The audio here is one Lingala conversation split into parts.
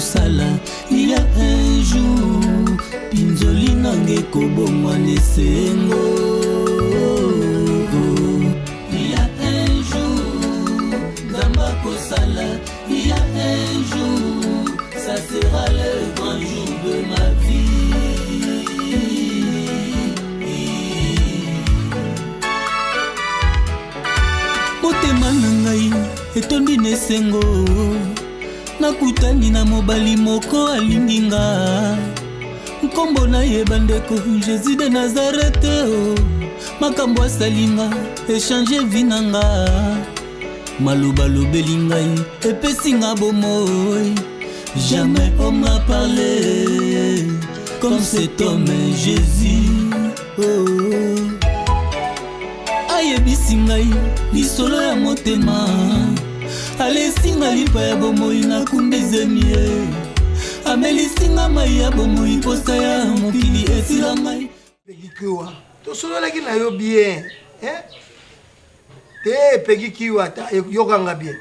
kosala. Il y a un jour pinzoli nange kobomwa nesengo. Il y a un jour zamba kosala. Il y a un jour, ça sera le grand jour de ma vie. Motema na ngai etondi nesengo. Nakutani na mobali moko alingi nga. Nkombo na ye bandeko Jésus de Nazareth. Makambo asalinga échanger vie na nga. Maloba lobeli ngai epesi nga bomoi. Jamais on m'a parlé comme cet homme Jésus. Ayebisi ngai lisolo ya motema. Alesinga lipa ya bomoi na kumbezemie. Amelisinga mai ya bomoi posa ya mokili esila ngai. Pegikiwa to solo laki na yo bien te pegikiwa ta yokanga bien.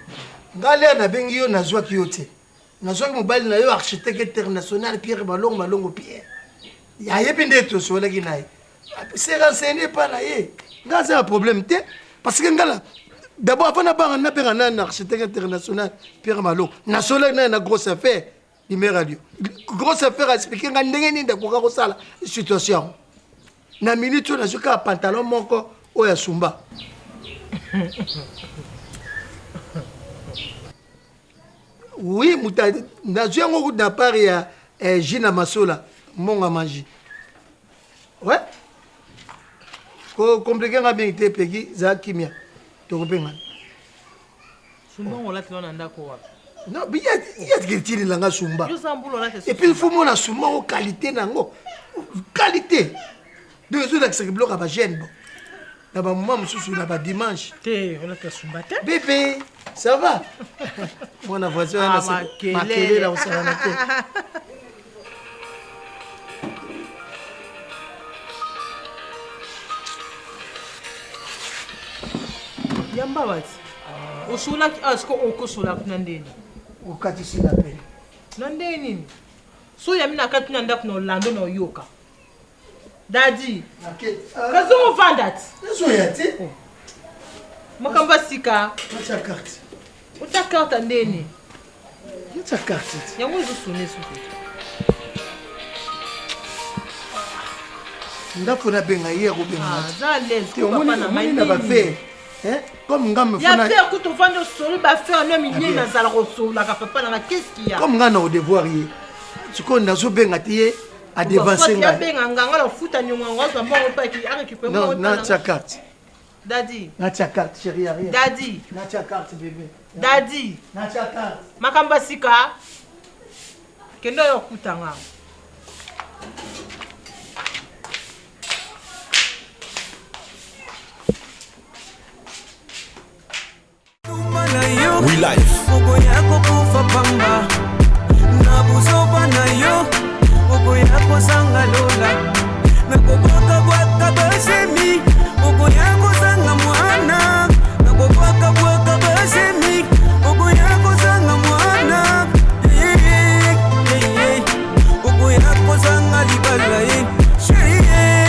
Ngale na bengi yo nazwa ki yo te. Nazwa ki mobali na yo architecte international Pierre Malongo Pierre. Ya yebi nde to solo laki na ye. C'est renseigné par la ye. Nga c'est un problème te parce que ngala d'abord avant na pera na architecte international Pierre Malongo. Na solo na grosse affaire. Radio. Grosse affaire à expliquer nga ndenge ni ndakoka ko sala situation. Na minute na joka pantalon moko oya sumba. Oui, muta na zongo na pari ya Gina Masola monga manji. Ouais. Ko compliqué nga bien te pegi za kimia. To kopenga. Sumba on la tona ndako wa. Non, mais il y a des gens qui ont sumba. Et puis il faut que sumba en qualité nango. Qualité. Deux jours avec ce bloc à ma gêne. Là bas maman me là bas dimanche. Té, on a fait sumba té. Bébé, ça va? Mon voisin a maquillé là au salanaté. Yamba wat. Osula ki asko okosola kunandeni. Ukati sina pe. Nandeni. So yami na kati na ndako no lando no yoka. Daddy. Okay. Kazo mo vandat. Nazo yati. Makamba sika. Acha carte. Uta carte ndeni. Acha carte. Yango zo sone suku. Ndako na benga hier ko benga. Ah, za lens ko papa na mai na ba fait. Comme ngam me fona. Ya faire que tu vends solo ba faire no minye na zala ko solo ka papa na qu'est-ce qu'il y a? Comme ngana au devoir yi. Tu connais zo benga tié à dévancer nga. Ya benga nganga la futa nyonga ngwa ba ko pa ki récupérer moi. Non, na ta carte. Daddy. Na ta carte chérie rien. Daddy. Na ta carte bébé. Daddy. Na ta carte. Makamba sika. Kendo yo kutanga. We life. Ogoyako kufa pamba na buzoba na yo ogoyako sanga lola na koboka bwaka basemi ogoyako sanga mwana na koboka bwaka basemi ogoyako sanga mwana ogoyako sanga libala chérie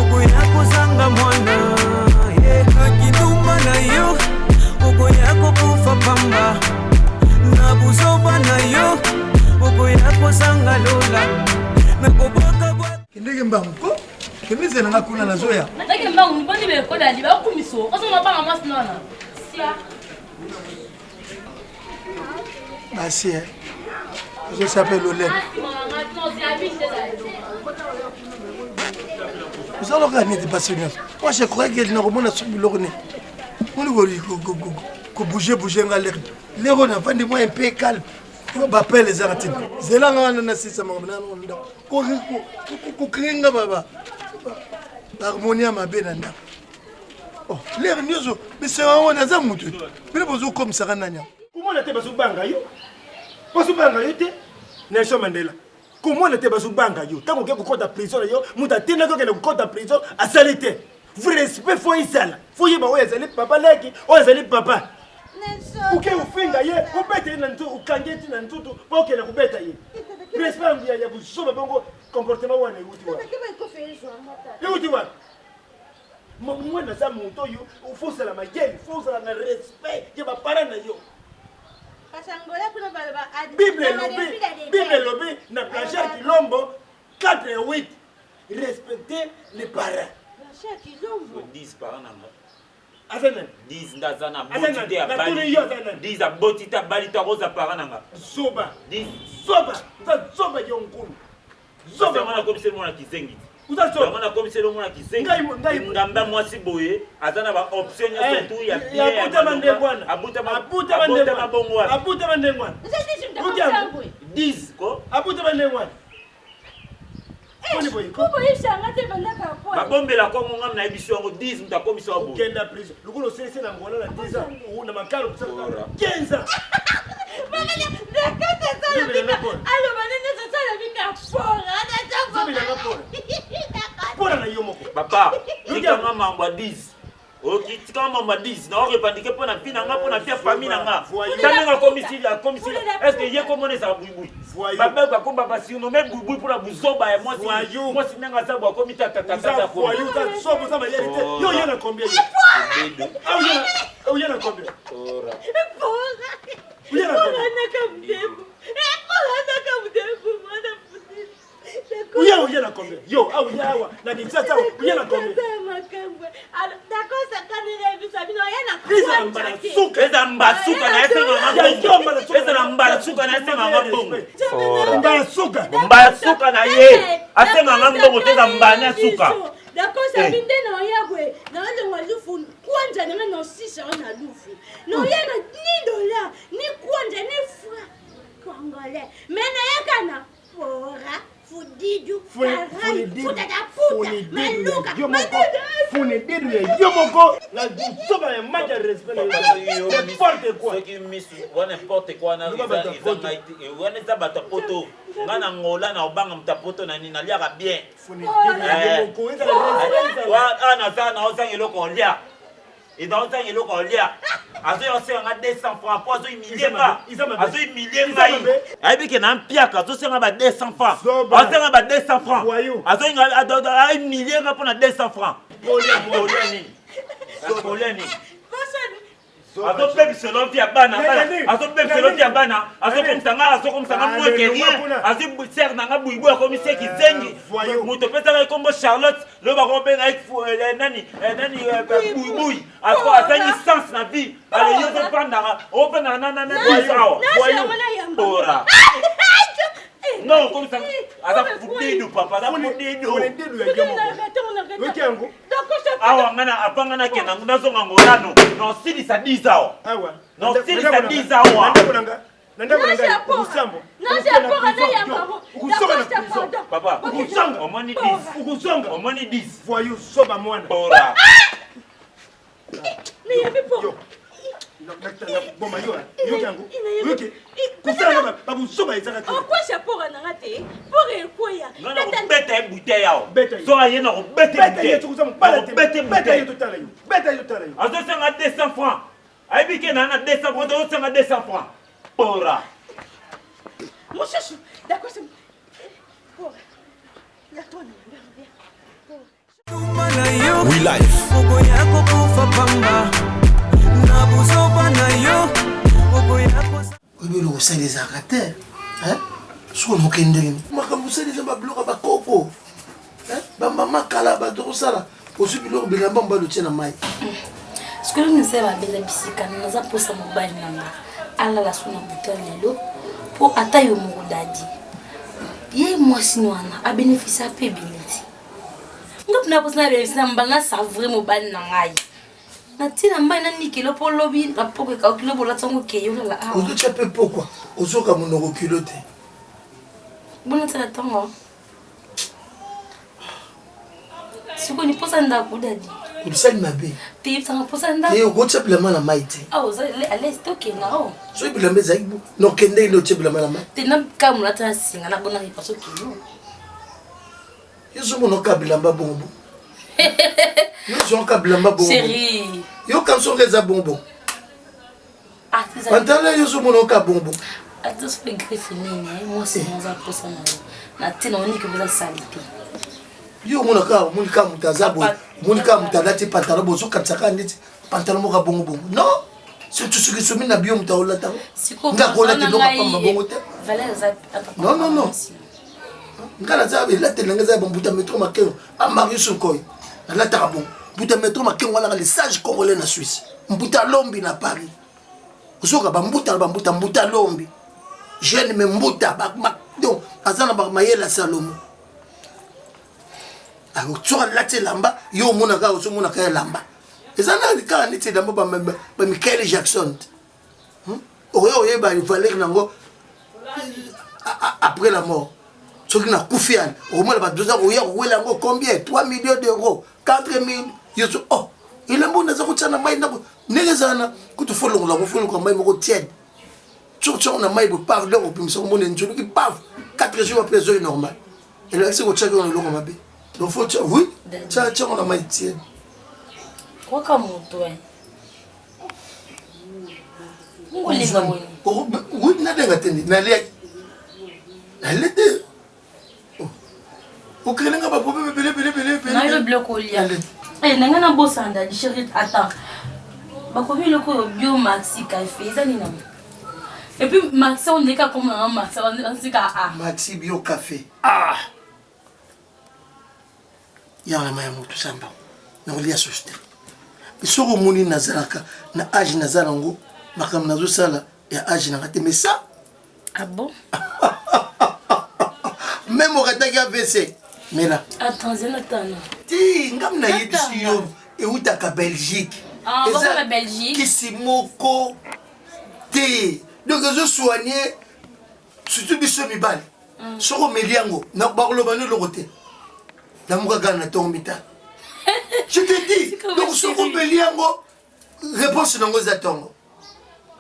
ogoyako sanga mwana akidumba na yo ogoyako kufa pamba na buzoba na yo ogoyako sanga lola na koboka bwa kindege mbango kemize na kuna na zoya nataka mbango nipande be ko dali ba kumiso kaso na banga mas nona sia basi je s'appelle Olé vous allez gagner des passionnés moi je croyais qu'il n'a pas sur le nez on ko bouger nga l'air on a vendu moi un peu calme on va appeler les artistes zelanga na sisa mangana ndo ko kringa baba harmonia mabena nda oh l'air nyozo mais c'est on a za mutu mais bozo comme ça nanya comment on était basubanga yo te Nelson Mandela comment on était basubanga yo tant qu'on ko ta prison yo muta tena ko ta prison à salité vrai respect faut y sala faut y ba ouais zali papa leki ouais zali papa Nelson uke ufinga ye ubete na ntu ukangeti na ntutu boke na kubeta ye respect ya busoba bongo comportement wana yuti wa yuti wa mwana za muntu yo ufosa la mageli fosa na respect ye ba para na yo Bible lobby na Blanchard Kilombo 4 et 8 respecter les parents. Blanchard Kilombo 10 parents nanga. Azana 10 ndazana botite ya bali. 10 abotite ya bali ta rosa parents nanga. Soba. 10 soba yonkulu. Soba mwana komisere mwana kizengi. Uzaso. Mwana komisere mwana kizengi. Ngai ngamba mwasi boye azana ba option ya surtout ya bien. Abuta mande bwana. Abuta mabongo. Abuta mande bwana. 10 ko. Abuta mande bwana. Babombela kwa ngam na ebiso ngo 10 mtakomisa wabo. Kenda prison. Lukulo sisi na ngona na 10 ans una makalo kusaka 15 ans. Pora na yo moko. Papa, tika mama mwa 10. Ok, tika mama 10. Na orepandike pona pina nga pona pia famille nga. Tanga komisila. Est-ce que yé komone sa buibui? Baba ba komba basi no même buibui pour la buzoba ya moi si. Moi si nanga sa bo komita tata ko. Voyou ta sobo za mayelite. Yo yana combien? Au yana combien? Ora. Uya na combien? Yo, au yawa. Na ditata uya na combien? Eza mbasuka na esenga ngabongo. Eza mbasuka na esenga ngabongo. Mbasuka na ye. Asenga ngabongo teza mbana suka. D'accord, ça vient de Yahweh. Dans le Lufu, kwanja na no sisa na Lufu. No yana ni dollar, ni kwanja ni fra congolais. Mena yakana fora fudidu parai futata puta maluka. Yo moko la soba ya maja respect n'importe quoi. Ce qui misu n'importe quoi na wana za batapoto. Ngana ngola na obanga mtapoto na nini aliaka bien. Ana sana osangelo ko lia. Et dans ça il ko lia. Azo yose nga 200 francs pozo imilenga. Azo imilenga. Aibi ke na mpiaka azo senga ba 200 francs. Azo nga ba 200 francs. Azo nga ai imilenga pona 200 francs. Poleni. Azo pepe selon via bana. Azo pepe selon via bana. Azo comme ça moi que rien. Azo ser nanga buibu comme c'est qui zengi. Muto pesa comme Charlotte, le ba ko benga nani buibu. Azo azangi sens na vie. Allez yo zo panda. Open nana Ora. Non, comme ça. Aza fudidu papa, aza fudidu. Awa ngana apangana kena ngazonga ngolano. No sili sa 10 awa. Awa. No sili sa 10 awa. Nanda kulanga usambo. Papa, ukusanga. Omoni 10. Ukusanga. Omoni 10. Voyou soba mwana. Ora. Mais il y avait pas. Boma yo. Yo kango. Yoke. Kusanga babu soba ezaka to. Pourquoi chapeau na ngate? Pour quoi ya? Ngana bete bouteille yao. Bete. So ayena ko bete bouteille. Bete bouteille to tala yo. Bete yo tala yo. Azo senga 200 francs. Aibike na 200 francs, azo senga 200 francs. Ora. Mon chouchou, d'accord, c'est bon. La toi, We life. Oyo lo osalezaka te soko nokendenge makambo osaleza babiloko bakoko bamama kala bato kosala ozwi biloko bilamba mobali otie na mai sikolo nise babela bisika naza mposa mobali nanga alala so na buto lelo mpo ata yo moko dadi ye mwasini wana abénéficie mpe biliti ngapi na posa na bénéficie na mbala na savre mobali na ngai natina mbai nanikelo mpo lobi na poko ekakilo bolatsango keyo lala awa ozotia mpe pokwa ozoka monoko kilo te bona tsala ntongo siko ni posa ndako dadi olisali mabe te yebisanga posa ndako ye okotia bilamba na mai te oza alesi tokenda o soki bilamba ezalaki nokende ile otie bilamba na mai te nakamula ta na singa nabonaki paso kilo yo somona oka bilamba bongo yo soka bilamba bongo chéri yo kamsonga eza bongo ah pantalon yo so monoka bonbon. Attends, c'est le greffe nini, moi c'est mon aposa na tena oni que vous a salité. Yo monoka mutazabo, monika mutalati pantalon bozo katsaka nditi pantalon moka bonbon. Non, c'est tout ce qui se met na bio mutaola ta. Ngakola te noka pamba bongo te. Non. Ngala zabe la te nga zabe mbuta metro makeno, a Marius Nkoy. La ta bon. Mbuta metro makeno wala les sages congolais na Suisse. Mbuta lombi na Paris. Osoka ba mbuta lombi. Jeune me mbuta ba donc azana ba mayela Salomo. Alors tu as la lamba yo mona ka oso mona ka lamba. Ezana ka ni te lamba ba Michael Jackson. Oyo ba Valer nango après la mort. Ce qui n'a pas au moins, combien 3 millions d'euros, 4 000. Oh, il est bon, il est bon, il est bon, tu fais le coup, tu on a maï pour pas l'heure, puis nous sommes qui paf 4 jours après c'est normal. Et là c'est que tu as le long mabé. Donc faut oui, tu on a maï tienne. Quoi comme toi? Oui, n'a pas entendu. Elle était. Vous créez un problème, non, le bloc au lit. Eh, n'a pas beau sanda, chérie, attends. Bah, comme le coup bio maxi café, ça n'y non. Et puis maxi on est comme un maxi, on sait qu'à maxi bio café. Ah. Il y a un moyen tout ça bon. Non, il y a souci. Mais sur le moni nazaraka, na âge nazarango, makam nazo sala, et âge na raté mais ça. Ah bon? Même au retard AVC. Mais là. Attends. Ti, ngam na yebisi yo e utaka Belgique. Ah, on va la Belgique. Kisimoko. Ti. Donc je soigner surtout biso mibali. Soko meliango na barlo banu le côté. Na muka na tombita. Je te dis, donc soko meliango réponse nango za tongo.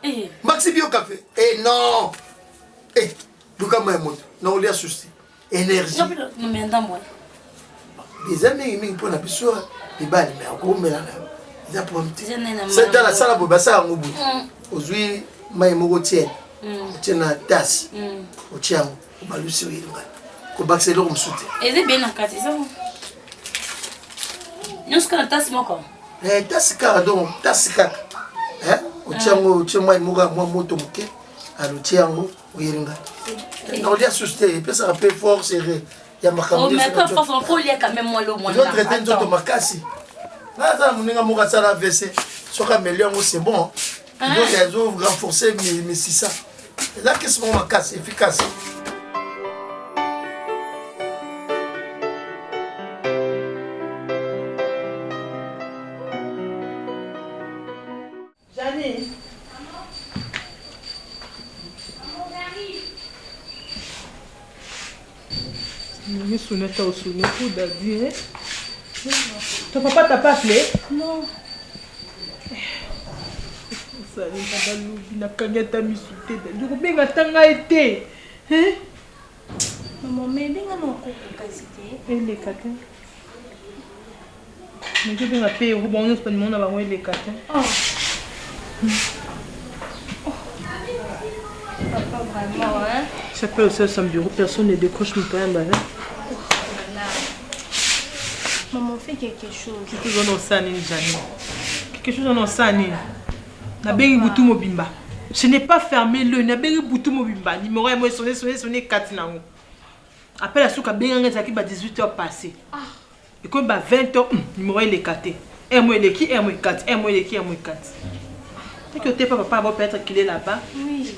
Eh. Maxi bio café. Eh non. Eh, Luka Maimoto. Non, il y a souci. Énergie. Non, mais attends-moi. Les amis, ils pour la pissoire, ils balent, mais en gros, mais là, ils apprennent. C'est dans la salle, pour ça, on bout. Aujourd'hui, Maïmoro tient. Tient la tasse. Au tient, au balou sur il va. Au bac, c'est l'homme soutien. Et c'est bien en quatre, ça. Nous, ce qu'on a tasse, moi, quoi. Eh, tasse, car donc, tasse, car. Hein? Au tient, Maïmoro, moi, moto, ok. Alors, tient, oui, non, il y a souci, il peut se rappeler fort, c'est vrai. Il y a ma caméra. Oh, mais quand on faut lire quand même moi le moins. Notre traité de Makassi. Là, ça, mon ami, ça la WC. Sur un million, c'est bon. Donc, ils ont renforcé, mais c'est ça. Là, qu'est-ce que mon Makassi efficace? Sonata au sonnet pour Daddy. Ton papa t'a pas appelé? Non. Ça n'a pas de ta misouté. Du coup, bien attendre été. Hein? Maman, mais bien à mon coco quasi. Et les catins. Mais je vais appeler au bon nous pas de monde avant les catins. Oh. Papa vraiment hein. Ça peut aussi ça me bureau personne ne décroche mon pain bah. Maman fait quelque chose. Quelque chose en sani Jani. Quelque chose en sani. Na bengi butu mobimba. Je n'ai pas fermé le na bengi butu mobimba. Numéro est moi sonné 4 nango. Après la souka bengi ngeza ki ba 18h passé. Ah. Et comme ba 20h numéro il est 4. Et moi il est qui et moi 4. Et moi il est qui et moi 4. Et que t'es papa va peut-être qu'il est là-bas. Oui.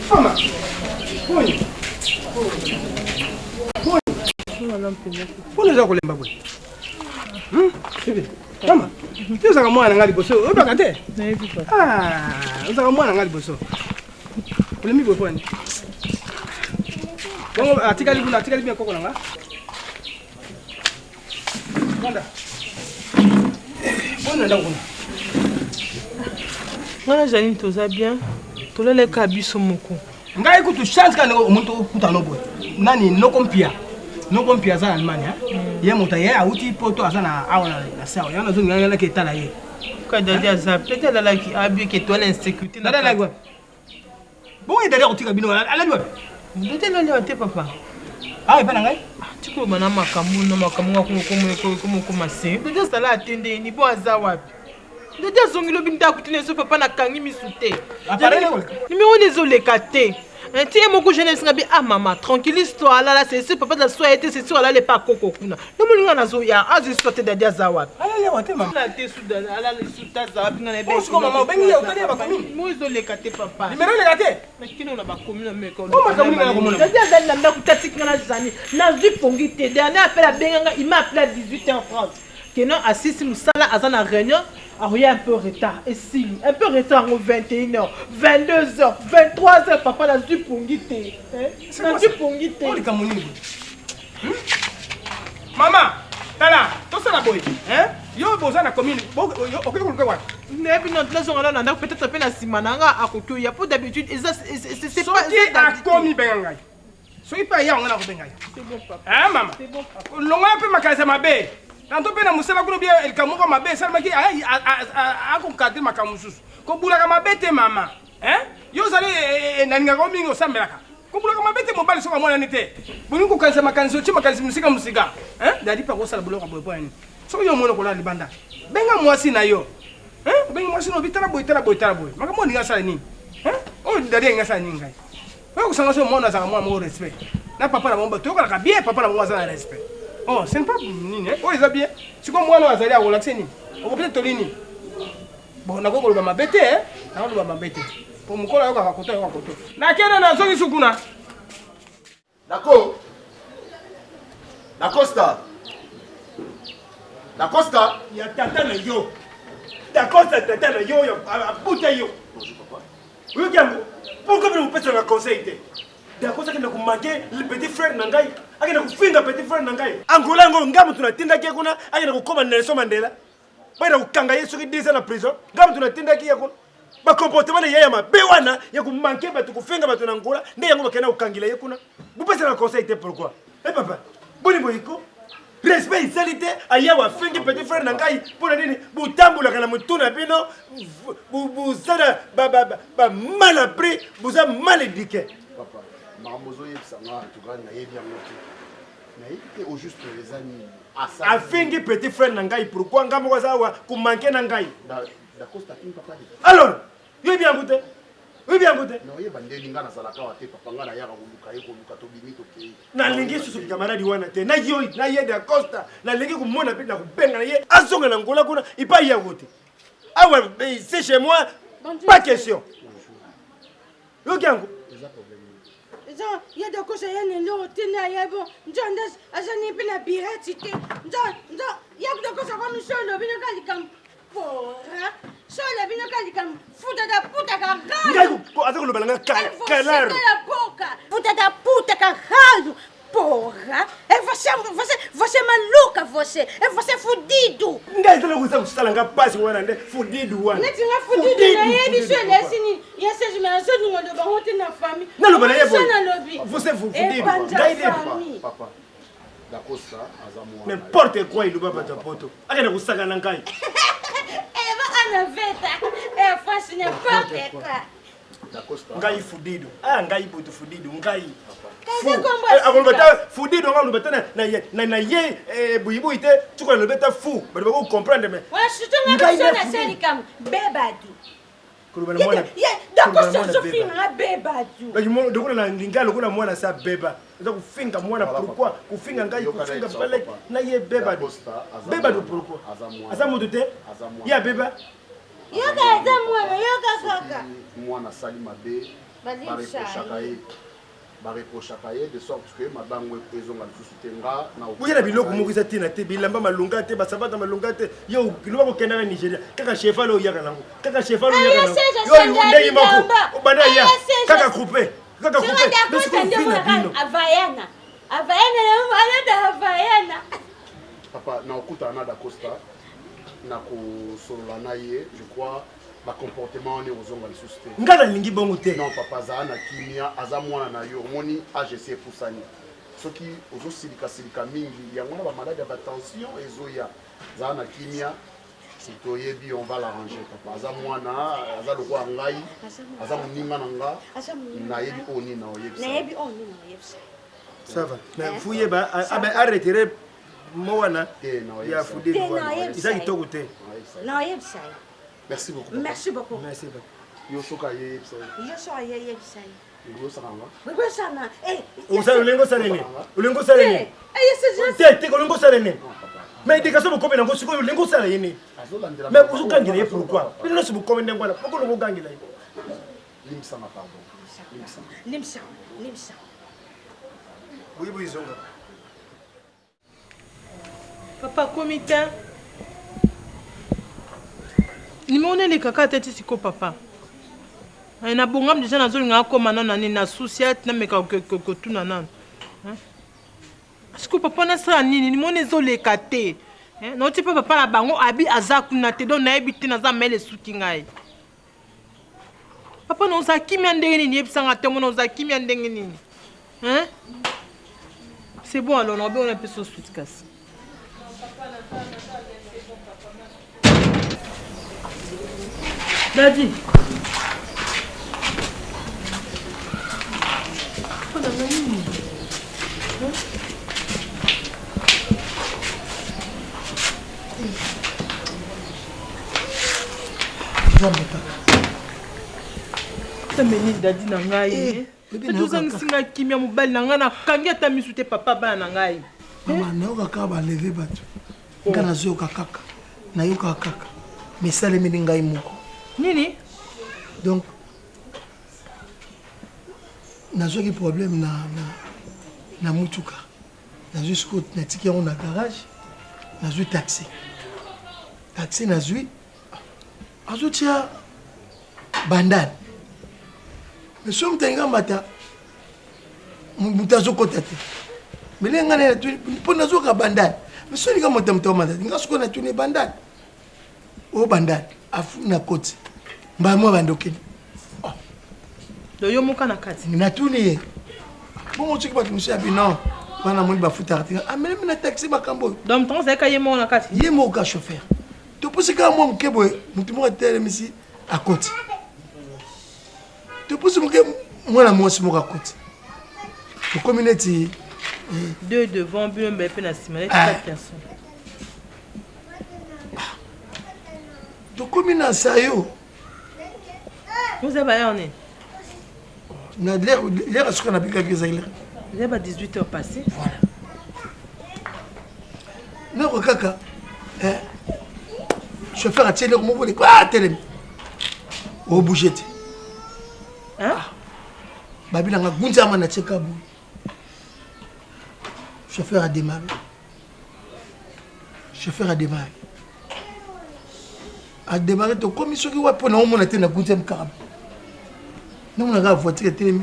Mama. Oui. Pona za kulemba bwe. Mama. Tu saka mwana ngali boso. Otoka te? Ah, usaka mwana ngali boso. Ulemi bwe poni. Bongo atikali bien koko nanga. Manda. Bona ndakuna. Voilà Janine, tout ça bien. toleleka biso moko ngai kutu chance kana umuntu okuta no boy nani nokompia za Allemagne ye muta ye auti poto azana awana na sawa yana zo ngala ke tala ye ka dadi aza peut-être la ki abi ke toi l'insécurité na dala quoi bon et d'ailleurs utika bino ala liwa ndete na liwa te papa ah epana ngai tiko bana makambu na makambu ko mase ndete sala atende ni bo aza wapi ndete zongilo binda kutine so papa na kangi misute numéro désolé kate un petit moko jeunesse ngabi ah maman tranquille-toi là c'est papa de la soirée c'est sûr là les pas coco kuna no mulinga nazo ya azu sote dadi azawa ala ya wate mama la te souda ala le souta za binga na be ko mama bengi ya utali ba komi mozo le kate papa numéro le kate mais kino na ba komi na meko ko ma komi na komi dadi azali na ndako tatika na zani na zui pongi te dernier appel à benga il m'a appelé à 18h en France kenon assisi musala azana réunion il y a un peu retard. Et si, un peu retard en 21h, 22h, 23h, papa n'a dû pongiter. N'a dû pongiter. Maman, tala, tout ça la boy. Hein? Yo boza na commune. OK ko quoi? Mais puis notre maison là on peut-être peine à Simananga à Kokyo. Il y a pas d'habitude et ça c'est pas à commis benga. Sois pas ya on a ko benga. C'est bon papa. Hein maman? C'est bon papa. Longa pe makasa mabe. Tanto pena musala kuno bia el kamuka mabe salma ki a ko kadri makamususu ko bulaka mabete mama hein yo zali naninga ko mingo sambelaka ko bulaka mabete mobali soka mwana nite buni ko kanisa makanzo chi makanisa musika hein dadi pa ko sala bulaka boy point so yo mona ko la libanda benga mwasi na yo hein benga mwasi no bitara boy maka moni ngasala nini hein o dadi ngasala nini ngai ko sanga so mona za mwa mo respect na papa na bomba to ko la bien papa na bomba za respect. Oh, c'est pas nini oh ils a bien c'est comme moi no azali a relaxer ni on peut être lini bon na ko ko ba mabete na ko ba mabete pour mukola yo ka koto na kena na zoki sukuna d'accord la costa ya tata na yo tata na yo abuta yo oui gambo pourquoi vous me faites un conseil d'accord ça que na kumanke le petit frère nangai akina kufinga petit frère nangai angola ngo ngamu tunatinda ke kuna akina kukoma Nelson Mandela baina kukanga Yesu ki 10 ans na prison ngamu tunatinda ke kuna ba comportement ya ya mabe wana ya kumanke batu kufinga batu na Angola nde yango bakena kukangila ye kuna bupesa na conseil te pourquoi papa boni boyiko respect isalite aya wa fingi petit frère nangai pona nini butambula kana mutuna bino buzana ba mal appris buza mal éduqué papa Mamozo yebsanga tukana na yebi amoki. Na yebite au juste les amis. Afingi petit frère nangai pourquoi ngamo kwa sawa kumanke nangai. Da costa king papa. Alors, yebi angute. Yebi angute. Na yeba ndeli ngana salaka wa te papa ngana yaka kuluka yeko luka to bimito ke. Na lingi susu kamaradi wana te. Na yo na ye da costa. Na lingi kumona pe na kubenga na ye azonga na ngola kuna ipa ya gote. Awa c'est chez moi pas question. Yebi angute. Il y a des choses qui sont là, bon, je n'ai pas birati te. Il y a des choses comme ça, le bino kalikam. Porra, so le bino kalikam. Futa da puta caralho. Ngai ko azako lo balanga calaro. Futa da puta caralho. Porra, você maluca você. É você fudido. Ngai tolo kusa kusala nga pasi wana nde fudido wana. Neti nga fudido na yebi so lesini. Ya seji me aso dungo do ba hote na famille. Na lo bana yebo. Você fudido. Ngai de papa. Da costa azamwa. N'importe quoi il ba bata poto. Akena kusaka na ngai. Eva ana veta. É fácil n'importe quoi. Da costa. Ngai fudido. Ah ngai boto fudido ngai. Beta fudido nga lubeta na ye buibu ite tuko lubeta fou ba ko comprendre mais wa chuto nga so na seli kam bebadu kulubana mwana d'accord so finga bebadu ba yimo dokuna na lingalo kuna mwana sa beba nza kufinga mwana pourquoi kufinga ngai kufinga bale na ye bebadu bebadu pourquoi azamu te ya beba yoka azamwana yoka kaka mwana sali mabe bare ko shakaye bareprochaka ye de sorte que mabango ezonga lisusu te nga na oyela biloko moko eza te na te bilamba malonga te basabata malonga te yo kiloba kokenda na Nigeria kaka cheval oyo yaka nango kaka cheval oyo yaka nango yo ndenge moko obanda ya kaka coupé avayana papa na okuta na da costa na ko solola na ye je crois ba comportement on est aux ongles susté ngala lingi bongo te non papa za na kimia aza mwana na yo moni AGC pusani soki ozo silika mingi yango na ba malade ya tension ezoya za na kimia si toyebi on va l'arranger papa aza mwana aza lokwa ngai aza moninga na nga na yebi oni na oyebi na yebi oni na oyebi ça va mais fouiller ba a retirer moana ya fouder ça qui togo te na oyebi ça merci beaucoup merci beaucoup yo soka yebi ça yo soka yebi ça yo sakanga ngwe sana usa ulengo salene te ulengo salene mais dès que ça vous combien d'ango siko ulengo salene mais vous gangela pourquoi il ne se vous combien d'ango pourquoi vous gangela limsa ma pardon limsa oui zonga papa comité nimone le kaka tete siko papa na bongam déjà nazolinga koma nana ni na société na meka ko tuna nana siko papa na sera nini nimone zoleka te non ti papa na bango abi azaku na te don na ebiti na za mele suki ngai papa no za kimia ndenge nini yebisanga te mo no za kimia ndenge nini c'est bon alors on a un peu de suite casse. Daddy. Ça me Daddy na ngai. tozangisinga kimia mobali na ngai nakangi ata misu te papa bana na ngai mama nayoka kaka baleve bato nga nazoyoka kaka nayokaka kaka mesalemi ni ngai moko nini donc nazwaki problème na mutuka nazwi siko natiki yango na garage nazwi taxi nazwi azotia bandane mais soki moto alinga mbata moto azokota te mele nga na mpo nazoka bandane mais soki olinga moto amata te nga sikoyo natuni bandane oyo bandane afu na koti mbamo bandokeni yo moka na kati natuni ye bongo soki bato mosu ya bino wana moni bafutaka te amelemi na taxi makambo oyo donc ntango ozalika ye moko na kati ye moko ka chauffeur topusi kaka mwa moke boye motu moko atelemisi akoti topusi moke mwana mwasi moko akoti tokomi neti deux devant bino mbe mpe na nsima neti 4 personnes tokomi na sayo oza baya nini na lere asuka na bikaki ezali lere il y a 18 heures passées. Voilà. Non, kaka. Chauffeur a tiré le mot pour les quoi, télé. Au bouger. Hein? Babi n'a gunza mana tcheka bou. Chauffeur a démarré. A démarré ton commission qui va pour nous mon atteindre gunza mkarab. Nous on a voiture télé,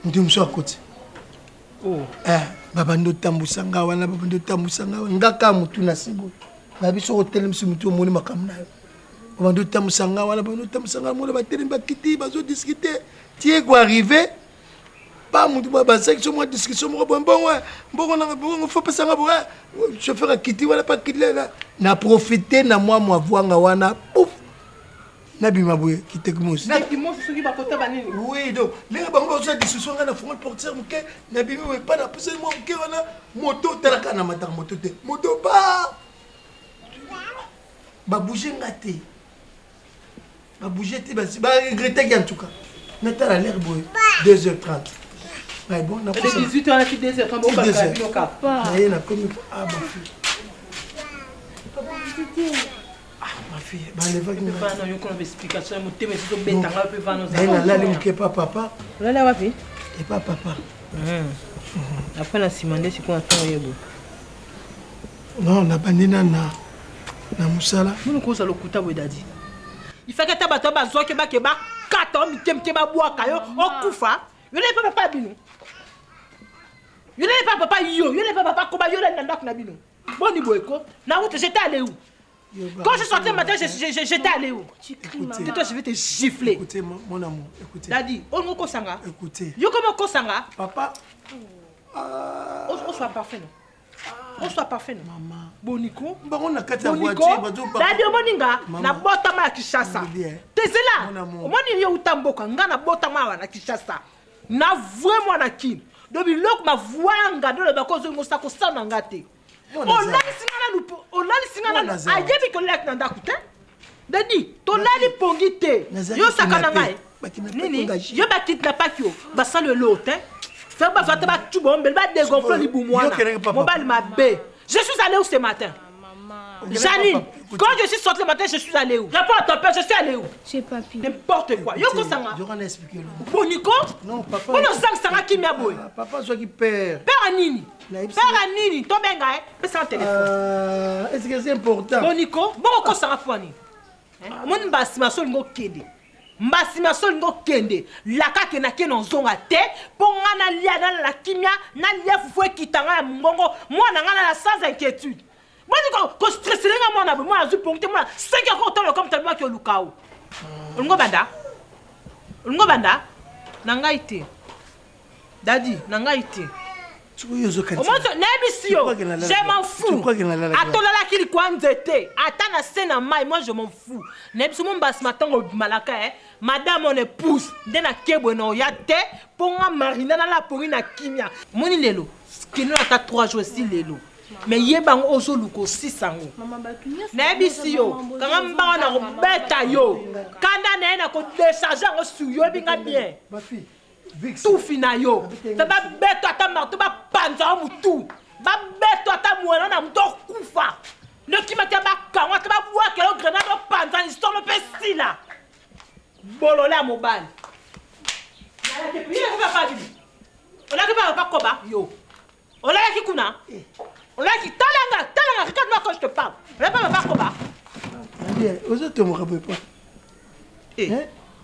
nous sommes sur à côté. Oh. Babando tambusanga wana ngaka mutu na sibo babiso hotel msi mutu moni makamna babando tambusanga wana mona bateli bakiti bazo discuter tie ko arriver pas mutu ba section mo discussion mo bongo na faut pas sanga bo chauffeur akiti wala pas kitlela na profiter na moi vuanga wana pouf na bima boye kitekmosi na kimosi soki bakota banini oui donc les bango bazo discussion ngana fond porteur muke na bima we pas na pousser mo muke wana moto talaka na mataka moto te moto ba bouger ngate ba bouger te ba regretter en tout cas na tala l'air boye 2h30 ouais bon na 18h na 2h30 bon baka binoka pas na comme ah ba fille ma fille, je vais aller voir une explication. Je vais aller voir papa. Et pas papa. Après, la simande, c'est quoi à faire? Non, on a pas na musala. Nous cause le kuta wedadi. Il fait que tu as besoin que tu ba 4 ans, tu as boire kayo, on kufa. Yo ne pas papa bino. Yo ne pas papa yo, yo ne pas papa koba yo na ndak na bino. Bon ni boyko, na route j'étais allé où? Quand je sortais le matin, j'étais allé où? Tu cries, maman. Toi, je vais te gifler. Écoutez, mon amour, écoutez. Daddy, on me kosanga. Écoutez. Yo comment kosanga? Papa. On soit parfait, non? On soit parfait, non? Maman. Boniko. On a 4 voitures. Daddy, moninga, na botama ya Kishasa. T'es là? Moni yo utamboka, nga na botama na Kishasa. Na vraiment na kin. Donc biloko ma voanga do le bakozo ngosa ko sana ngate. Olali singana no ayebi ko lek na ndakute. Dadi, to lali pongite. Yo sakana ngai. Nini? Yo ba kidnapper yo. Ba ça le lot hein. Faire ba fata ba tubombe ba dégonfler libumwana. Mobile ma bé. Je suis allé où ce matin? Janine, quand je suis sorti le matin, je suis allé où? Réponds à ton père, je suis allé où? Chez papy. N'importe quoi. Yoko Sanga. Je vais expliquer. Boniko? Non, papa. On a Sanga qui m'a boué. Papa, soit qui perd. Père Anini. Père Anini. Toi, ben, gars, fais ça en téléphone. Est-ce que c'est important? Boniko, bon, on Sanga pour Anini. Mon mbasi ma sol ngo kende. Mbasi ma sol ngo kende. Laka ke na ke non zonga te. Ponga na lia na la kimia. Na lia fufwe kitanga ya mungongo. Moi, na ngana sans inquiétude. Moi, je suis stressé, moi, je suis poncté, moi, 5 heures comme tellement que le chaos. Ungo banda, nanga ite. Daddy, nanga ite. Je m'en fous. Atolala kili kwa nzete. Atana sena mai, moi je m'en fous. Nebisi mon bas matin au malaka madame mon épouse, dena kebo no yate, ponga marina na la porina kimia. Moni lelo, kino ata 3 jours si lelo. Mais yebang ozo luko 600. Nebisi yo, kanga mbanga na ko beta yo. Kanda na na ko décharger ngo su yo binga bien. Ma fille. Tout fina yo. Ça va beto ata marto ba panza mutu. Ba beto ata mwana na mto kufa. Ne kimata ba kanwa ta ba bua ke lo grenade ba panza histoire le pesti là. Bolole à mobile. Ya ke prier ko ba bibi. Ola ke ba koba yo. Ola ki kuna. Ola ki talanga, regarde-moi quand je te parle. Ola ba koba. Bien, aux autres me rappelle pas.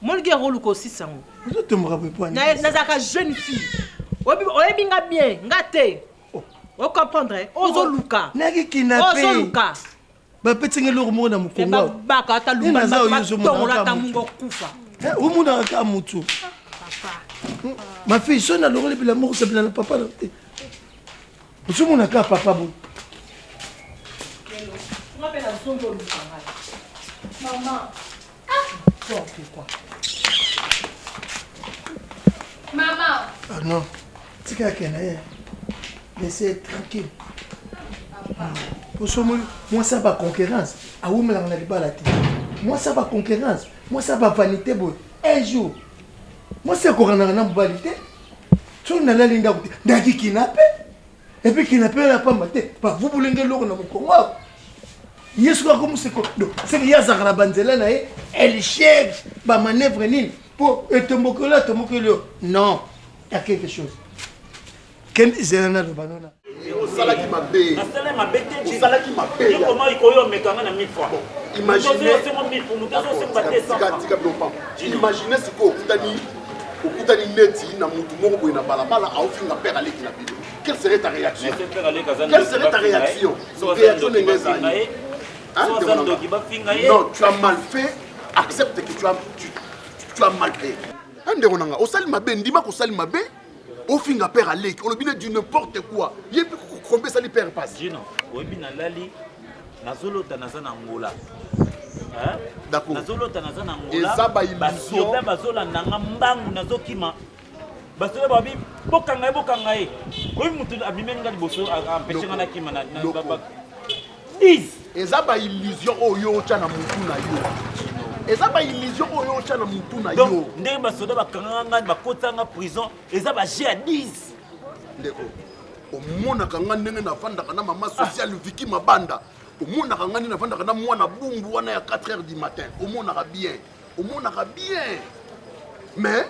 Mon gars roluko 600. Aux autres me rappelle pas. Nazaka jeune fille. Oyebinga bien, ngate. O comprendre? Ozo luka. Nagi kinape. Ozo luka. Ba petenge lo mo na mukongo. Ba ka ta lumba ba tongo la ta mungo kufa. O mo na ka mutu. Papa. Ma fille, son na longole bi l'amour c'est plan papa. O mo na ka papa bo. Maman. Quoi? Maman. Ah non. C'est quelqu'un là. Laissez tranquille. Pour ce moment, moi ça va concurrence. Ah oui, mais on n'a pas la tête. Moi ça va concurrence. Moi ça va vanité. Un jour. Moi c'est qu'on a une vanité. Tu n'as pas l'inda. D'aki kidnappé. Et puis kidnappé la pas maté. Pas vous voulez que l'on a mon Congo. Yes quoi comme c'est quoi? C'est qu'il y a Zahra Banzela là. Elle cherche ma manœuvre nini pour tombokola. Non, il y a quelque chose. Quel est le banana? Salaki mabé. Salaki mabé. Comment il koyo mekanga na 1000 fois. Imaginez. Imaginez ce qu'on okutani neti na mutu moko boye na balabala aofinga père aleki na bino. Quelle serait ta réaction? Quelle serait ta réaction? Réaction n'engagez. Non, tu as mal fait. Accepte que tu as mal fait. Ande onanga, osali mabe ndima ko sali mabe. Ofinga père aleki, on obine du n'importe quoi. Yebi ko kombe sali père passe. Jino, obina lali nazolota nazana ngola. D'accord. Nazolota nazana ngola. Basoda bazola nanga mbangu nazokima. Basoda babi bokanga e. Oyi mutu abimenga liboso empêcher na kima na baba. Eza ba illusion oyo chana mutu na yo. Eza ba illusion oyo chana mutu na yo. Donc ndenge basoda bakanga bakotanga prison eza ba G à 10. Ndeko. Omona kanga ndenge na fanda kana mama social Viki Mabanda. Omona kanga ndenge na fanda kana mwana bumbu wana ya 4h du matin. Omona ka bien. Omona ka bien. Mais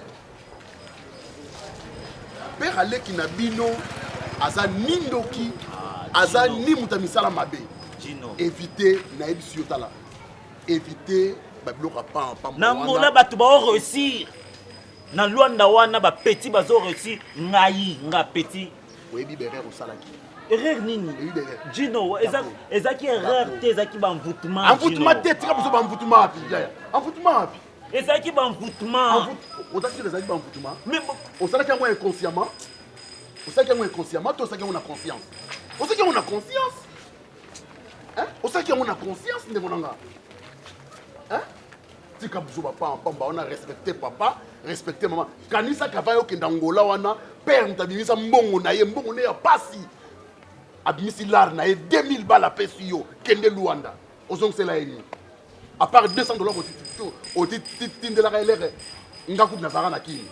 père aleki na bino aza nindoki aza ni mutamisala mabe. Éviter na ebisi yotala. Éviter babiloko pa na ngola bato ba réussir. Na Luanda wana ba petit bazo réussir ngai nga petit. Oyebi berere osalaki. erreur nini Gino ezaki erreur te ezaki banvoûtement envoûtement te tika biso banvoûtement api yaya envoûtement api ezaki banvoûtement oza sur ezaki banvoûtement mais osalaki yango inconsciemment osalaki yango inconsciemment to osalaki yango na conscience osalaki yango na conscience osalaki yango na conscience ndeko na nga tika biso bapamba wana respecte papa respecte mama kanisa kava yokenda ngola wana père moto abimisa mbongo na ye ya pasi abimisi lar na ye 2000 bala apesi yo kende luanda ozongisela ye nini à part $200 otindelaka elere ngakuti nazalaka na kini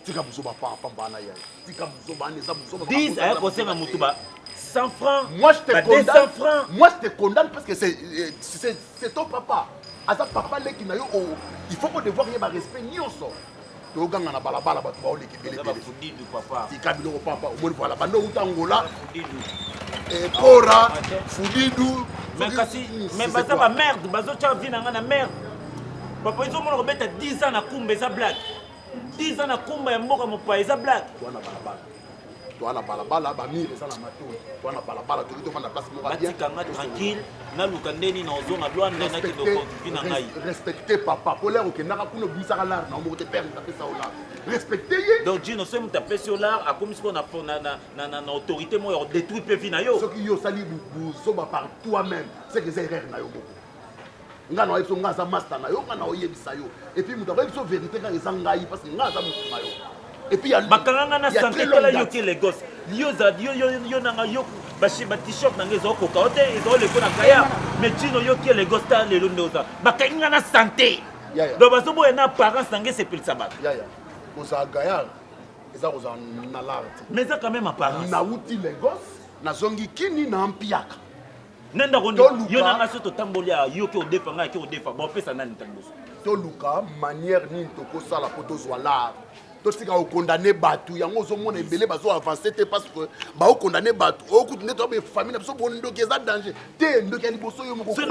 tika biso bapamba na ye tika biso bana eza biso 10 akosenga motu ba 100 francs moi je te condamne 200 francs moi je te condamne parce que c'est ton papa aza papa leki na yo il faut qu'on devoir ye ba respect nyonso toganga na balabala bato baoleki fudidu papa tika biloko papa omoni voilà bando utangola kora fudidu mais kasi mais baza ba merde bazotia vie na nga na merde papa ils ont mon robeta 10 ans na kumba eza blague 10 ans na kumba ya mboka mopa eza blague toana balabala bamire eza na matoi toana balabala toki tofanda place moko batikanga tranquille naluka ndeni na ozonga lwanda nakidokovi na ngai respecte papa polere okendaka kuna obimisaka lar na omoko te père motapesa olar respecte ye donc jino soki motapesi olar akomi siko na autorité moko ya kodétruire mpe vi na yo soki yo osali buzoba par toi-même seke eza erreur na yo moko nga na oyebiso nga aza master na yo nga na oyebisa yo et puis moto akoyebiso vérité kaka eza ngai parce que nga aza motu na yo et puis bakanganga na santé tala yo ke les gosses yo nanga yo ba t-shirt nanga ezokoka o te ezoleko na kaya mais jino yo ke les gosses ta lelo nde oza bakanganga na santé donc bazoboya na apparence nanga esepelisa bato kozala gayard eza kozala na lar te mais eza quand même apparence nauti les gosses nazongi kini na mpiaka nendako yo nanga so totamboli ya yo ke odefa ngai ke odefa bopesa nani ntangoso toluka manière nini tokosala po tozwa lar tosika okondane bato yango ozomona ebele bazoavance te parce que baokondane bato okuti nde toabe famille na biso bondoki eza danger te ndoki ya liboso yo moko so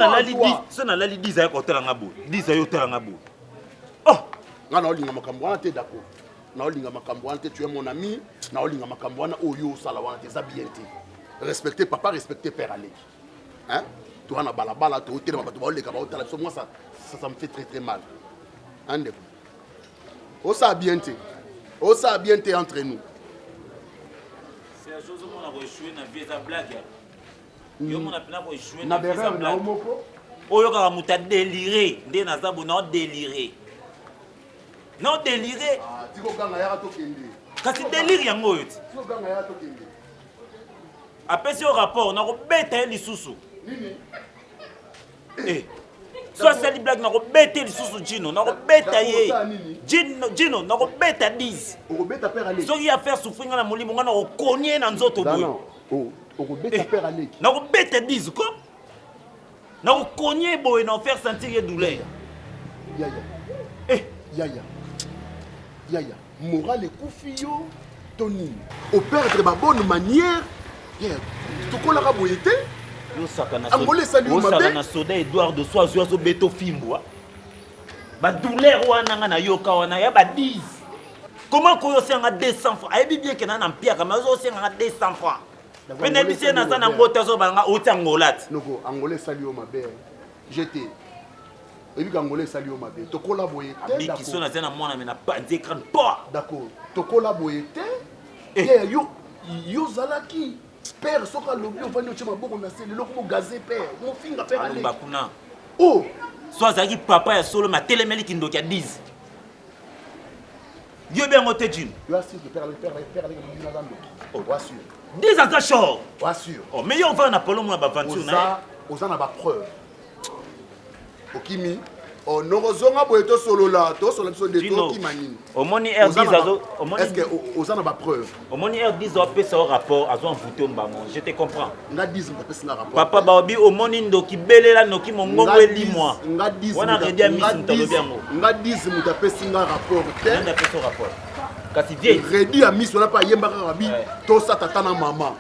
nalali 10 ayo kotelanga boye 10 ayo otelanga boye nga naolinga makambo wana te d'accord naolinga makambo wana te tu es mon ami naolinga makambo wana oyo osala wana te eza bien te respecter papa respecter père aleki toa na balabala tootelema bato baoleka baotala biso moi ça me fait très très mal ndeko osala bien te osala bien te entre nous c'est la chose omona koéchouer na vie eza blague yo mona mpena koéchouer na na vie eza berere nao blague moko oyo kaka moto adélire nde naza bo naodélire naodélire tikoganga yaka tokende kasi délire yango oyo ti tikoganga yaka tokende apesi yo rapport nakobeta ye lisusu so asali blague nakobeta ye lisusu jino nakobeta ye jino nakobeta 10 okobeta père aleki soki ya faire souffrir nga na molimo nga nakokonie na nzoto boye okobeta père aleki nakobeta 10 ko nakokonie boye na ofaire sentir ye douleur yaya moral ekufi yo to nini operdre babonne manière tokolaka boye te angola esali yo mabe osaka na soda edouard de soi azwi azobeta ofimbwa badouleur wana nga nayoka wana ya ba 10 comment koyo osenganga 200 francs ayebi bien ke na na mpiaka ma ozosenganga 200 francs mpe nayebisi ye naza na ngota azobalanga oti angola ti noko angola esali yo mabe jete oyebika angola esali yo mabe tokola boye te bikiso naza na mwana me na bandi ekran po d'accord tokola boye te yo ozalaki père soki alobi ovandi otie maboko na se lelo komogaze père mofinga père ale bakuna o so azalaki papa ya solo matelemeli kindoki ya 10 yo bengo te jino yo assurke père ale naza ndoki oassure 10 aza short oassure mais yo ovanda na polo mona baventure na ye oza na bapreuve okimi nokozonga boye tosolola tosolola biso nde tokima nini omoni r10 est-ce oza na bapreuve omoni r10 apesa o rapport azo envoûté mbango je te comprends nga 10 mutapesi nga rapport papa baobi omoni ndoki belela noki mongongo elimwa wana redi ya misi mutalobi yango nga 10 mutapesi nga rapport te nda pesa o rapport kasi vieille redi ya misi wana mpe ayembaka kabi tosata tata na mama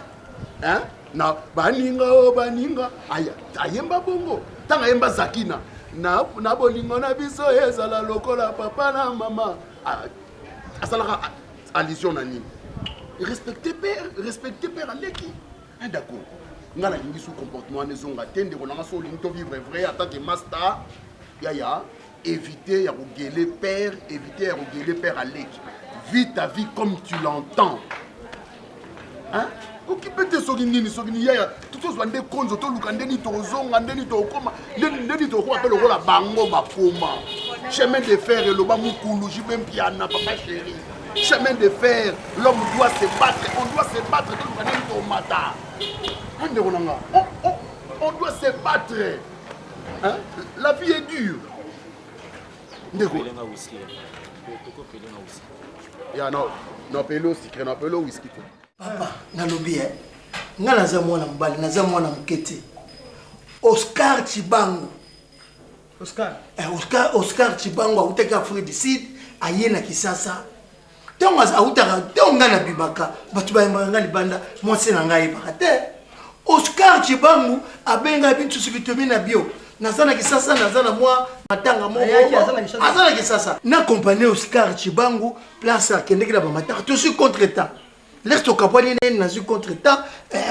na baninga aya ayemba bongo ntango ayemba zakina na bolingo na biso ezala lokola papa na mama asalaka allusion na nini respecter père aleki Ah d'accord. Nga na lingi sous comportement ne zonga tende ko nanga so linto vivre vrai en tant que master. Ya éviter ya gueuler père, éviter ya gueuler père à l'équipe. Vis ta vie comme tu l'entends. Hein? Occupe tes sogini ya tout chose bande konzo to lukande ni tozonga ndeni to koma ndeni to ko appelle la bango bakoma. Chemin de fer et le bas mukulu jibem piana papa chéri. Chemin de fer, l'homme doit se battre, on doit se battre to lukande ni to mata. Ande onanga. On doit se battre. Hein? La vie est dure. Ndeko. Ya no pelo secret no pelo whisky. Papa, nalobi nga naza mwana mbali, naza mwana mukete. Oscar Chibangu. Oscar Chibangu auteka Afrique du Sud, ayena Kisasa. Tonga autaka tonga na bibaka, batu bayembanga libanda, mwase na ngai bakate. Oscar Chibangu abenga bintu sibitomi na bio. Nazana Kisasa, nazana mwa matanga moko. Azana Kisasa. Na compagnie Oscar Chibangu, place akendeki na ba matanga. Je suis contre temps. Laisse ton campagne na suis contre temps.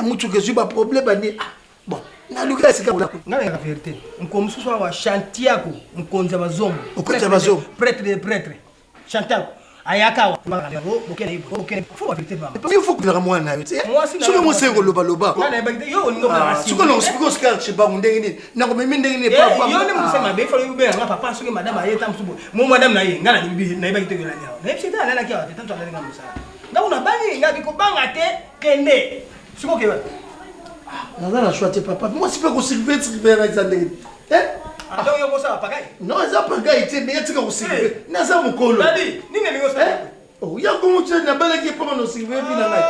Mutu que suis pas problème bani. Bon, na luka sika la. Na la vérité. Mkomsusu wa chantier yako, mkonza bazombo. Mkonza bazombo. Prêtre. Chantal. Ayaka wa bokene ibo. Bokene. Faut la vérité ba. Il faut que la moi na yote. Sobe mo sengo loba loba. Na na bagite yo ngo ba. Suko no spiko Oscar Chibangu ndengini. Na ko mimi ndengini papa. Yo ne musema be falo yube nga papa soki madame ayeta msubo. Mo madame na ye ngana nimbi na bagite yo la nya. Na psita na la kia te tanto alenga musala. Nga una bani nga biko banga te kende. Siko ke ba. Naza na choix te papa. Moi si pas ko servir Alexander. Donc yo mosa pagai. Non, ça pagai te mais tu ko servir. Naza mukolo. Dadi, nini ningo sa? Oh, ya ko mutu na bala ki pa no servir bi na ngai.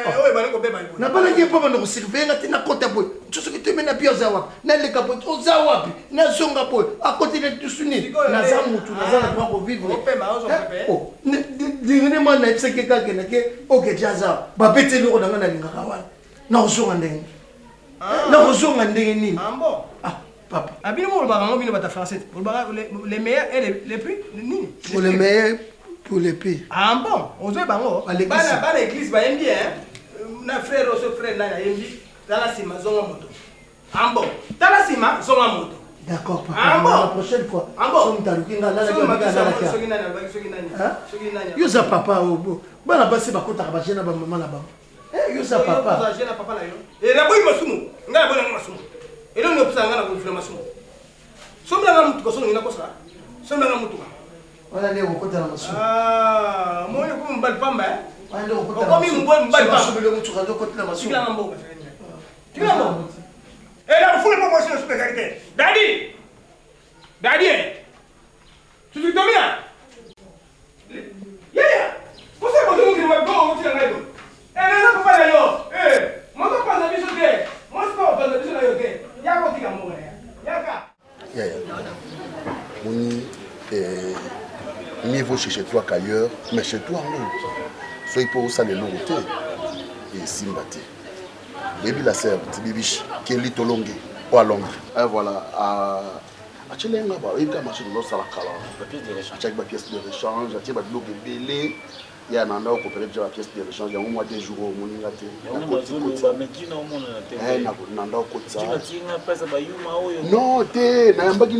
Oye bana ko beba. Na bala ki pa no servir ngati na kota boy. Tu so ki te mena pia za wapi? Na le kapo o za wapi? Na songa boy. A côté de tout suni. Naza mutu, naza na kwa vivre. Oh, ndingine mana ipseke kake na ke oke jaza. Ba pete lo na ngana linga kawana. Na osonga ndenge. Na osonga ndenge nini? Ambo. Papa. Abino mo ba ngo bino bata français. Les meilleurs et les plus nini? Pour les meilleurs pour les pires. Ah bon, ozo bango. Bana église ba yendi na frère oso frère na yendi dans la sima zonga moto. Ah bon. Dans la sima zonga moto. D'accord papa. La prochaine fois. Ambo. Soki nani. Yo za papa obo. Bana basi bakota ba jena ba mama na ba. Yo za papa. Yo za jena papa na yo. Et la boy masumu. Ngala boy masumu. Et là, on a besoin de l'inflammation. Si on a un peu de temps, on a besoin de l'inflammation. On a des recours de l'inflammation. Ah, moi, je suis un bel femme. On a des recours de l'inflammation. On a des recours de l'inflammation. Tu l'as bon. Et là, il faut pas passer la spécialité. Daddy, tu te donnes bien. Yeah. Vous savez que vous avez bon, vous tirez là. Eh, là, papa là, yo. Eh, moi, je passe la vie sur terre. Moi, je passe la vie sur terre. Mieux vaut chez toi qu'ailleurs, mais chez toi, non. Soyez pour ça les longs et Simbati. Baby la sœur, Tibibish, Kelly Tolongue, ou à Londres. Et voilà, à Tchelenga, il y a marché dans la cala. Il y a une pièce de rechange, il y a une belé. Il y a un endroit où on peut faire la pièce de rechange. Il y a au moins des jours où on y a été. Non, tu n'as pas dit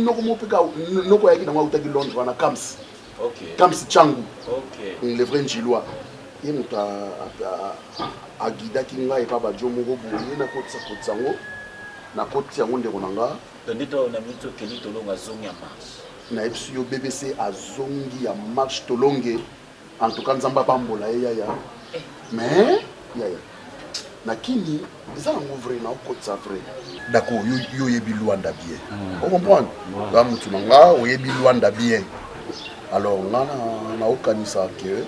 Londres, Kams. Kams Changu. Le vrai Chilois. Il y a Guida Kinga et Papa Jomo Bobo. Il y a Kotsango. Na Koti Yangonde Ronanga. Na Epsio BBC a Zongi a marche Tolongue. En tout cas, Nzamba Bambola, mais, Nakini, ils ont ouvré na côté ça vrai. D'accord, yo yebi Luanda bien. Vous comprenez? Dans tout manga, yo yebi Luanda bien. Alors, on a aucun ça que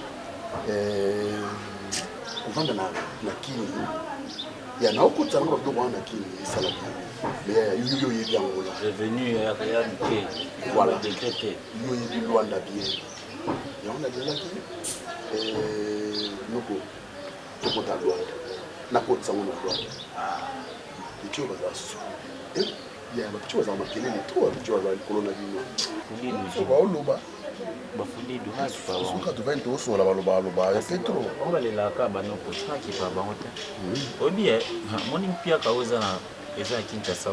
on va dans Nakini. Il y a un côté ça on doit Nakini, ça là. Mais yo yebi Angola. Revenu à réalité. Voilà, décrété. Yo yebi Luanda bien. Et on a déjà dit, nous sommes à droite. Nous sommes à droite. Et tu vas il y a un petit peu de marqué les trous, tu vas le coronavirus. Tu vas au Loba. Bafundi du hasu pa bango. Suka tu vas into so la baloba c'est trop. On va les laka ba no potra ki pa bango te. Obi morning pia ka oza na eza Kinshasa.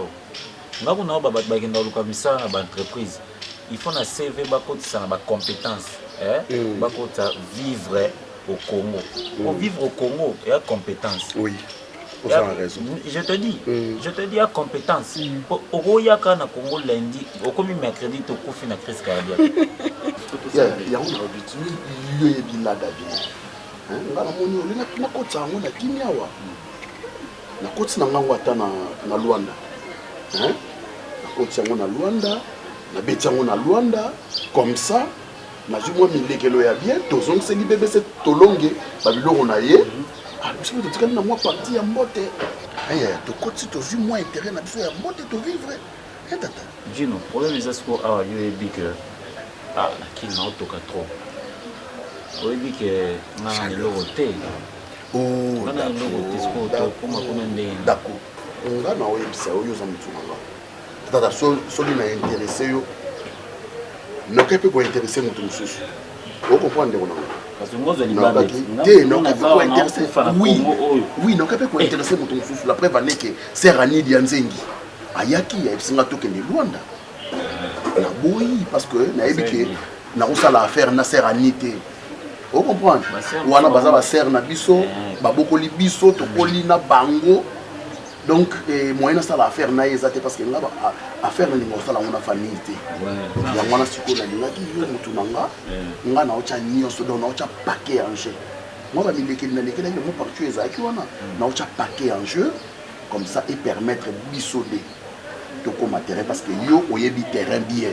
Ngako na ba bakenda luka misala na ba entreprise. Il faut na CV ba kotisa na ba compétences, ba kota vivre au Congo. Pour vivre au Congo, il y a compétence. Oui. Vous avez raison. Je te dis à compétence. Au Yaka na Congo lundi, au comme mercredi to kofi na crise cardiaque. Il y a un habitude, il y a bien là d'avis. Hein, ngala moni olina na kotsa ngo na kimia wa. Na kotsi na ngwa ta na Luanda. Hein? Na kotsi ngo na Luanda, na beti ngo na Luanda, comme ça. Na jumwa milekelo ya bien, tozong se libebe se tolonge, babiloko na ye. Ah, monsieur tu tikali na moi parti ya mbote. Aya, to kotsi to vu moi intérêt na biso ya mbote to vivre. Eh tata. Gino, problème est que ah yo ebi que ah qui na otoka trop. O ebi que na le hotel. Oh, na le hotel sko to kuma kuna ndenge. D'accord. Nga na oyebisa oyo za mutu nanga. Tata so li na intéressé yo. Noke pe ko intéresser mutu mususu. O comprendre ngo nanga. Parce que ngozo libande. Non, ko intéresser. Oui, noke pe ko intéresser mutu mususu. La preuve en est que Serani Dianzengi ayaki ya singa to kende Luanda. Na boyi parce que na ebike na osala affaire na Serani te. O comprendre? Wana baza ba ser na biso, ba bokoli biso to koli na bango. Donc moyen ça l'affaire na ezate parce que nga ba affaire na ningo sala ngona famille te. Ya ngona siko na linga ki yo mutu nanga. Nga na ocha nyonso donc na ocha paquet en jeu. Moi ba milekeli na lekeli mo partout ezaki wana. Na ocha paquet en jeu comme ça et permettre biso de to terrain parce que yo oyebi terrain bien.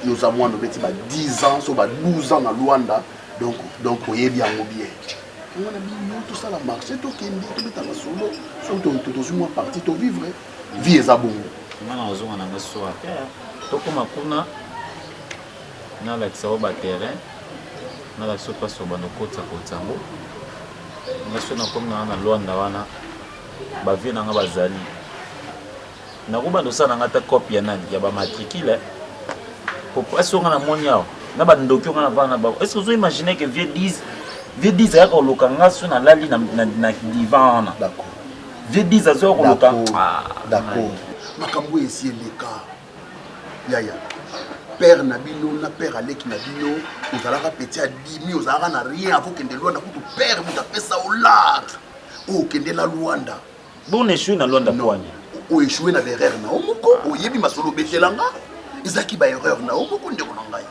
Yo za moi no beti ba 10 ans so ba 12 ans na Luanda donc oyebi yango bien. On a mis tout ça la marche, tout qui est tout dans la solo, surtout tout moins parti to vivre, vie est à bon. Mana ozonga na ngaso ate. To koma kuna na la tsawo ba terrain. Na la sopa so ba no kotsa kotsango. Ngaso na komna na Luanda wana. Ba vie na nga bazali. Na kuba ndo sana ngata copie nani ya ba matricule. Ko pasonga na moniao. Na ba ndokyo na bana ba. Est-ce que vous imaginez que vieux disent Vieux disent que le kanga sur la ligne na divan. D'accord. Vieux disent que le kanga. D'accord. Makambo ici le cas. Yaya. Père Nabino na père Alek Nabino, vous allez répéter à 10 000, vous allez rien avant que de Luanda pour père vous appelez ça au large. Oh kende la Luanda. Bon échoué na Luanda quoi? O échoué na erreur na omoko, o yebi masolo betelanga. Ezaki ba erreur na omoko ndeko na ngai.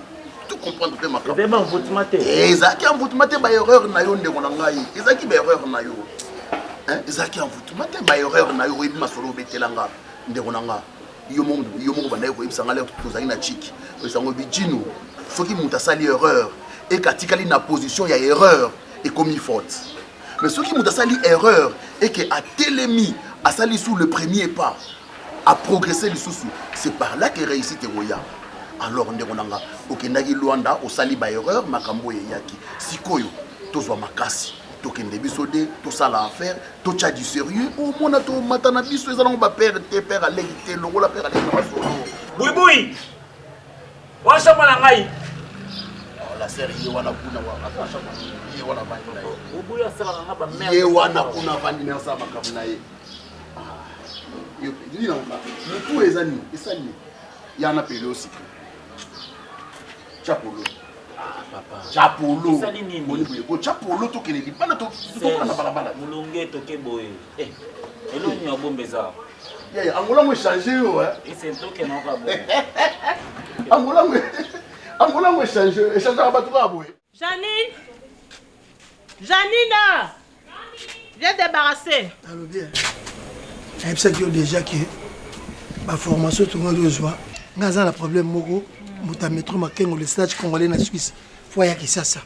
Comprendre que ma campagne. C'est bon, vous matez. Ezaki en vous matez, ma erreur na yo ndeko na ngai. Ezaki ba erreur na yo. Hein? Ezaki en vous matez, ma erreur na yo ebi masolo betelanga ndeko na nga. Yo mongo banda ko ibisa ngale tozali na chiki. Osango bijino. Soki muta sali erreur et katikali na position ya erreur et commis faute. Mais soki muta sali erreur et que a telemi a sali sous le premier pas a progresser le sous. C'est par là que réussite roya. Alors ndeko nanga okendaki Luanda osali ba erreur makambo yaki sikoyo tozwa makasi tokende biso de to sala affaire to tcha du sérieux o mona to matana biso ezalongo ba père aleki te longo la père aleki na basolo buibui washa mwana ngai la série wana kuna wa akasha ye wana vandi na ye buibui asala na ba mère ye wana kuna vandi na sa makambo na ye yo ni na tout ezani esani yana pele aussi Chapolo. Ah, papa. Chapolo. Ça nini? Go chapolo to kene libana to na balabala. Mulonge to ke boye. Elo ni abombeza. Yeah, angola mo changer yo Et c'est to ke na ka boye. Angola mo changer, changer ba to ka boye. Janine. Janina. Viens débarrasser. Allô bien. Et ça que déjà que ma formation tout le monde joie. Ngaza la problème moko. Muta metro makengo le stage congolais na Suisse faut ya kisasa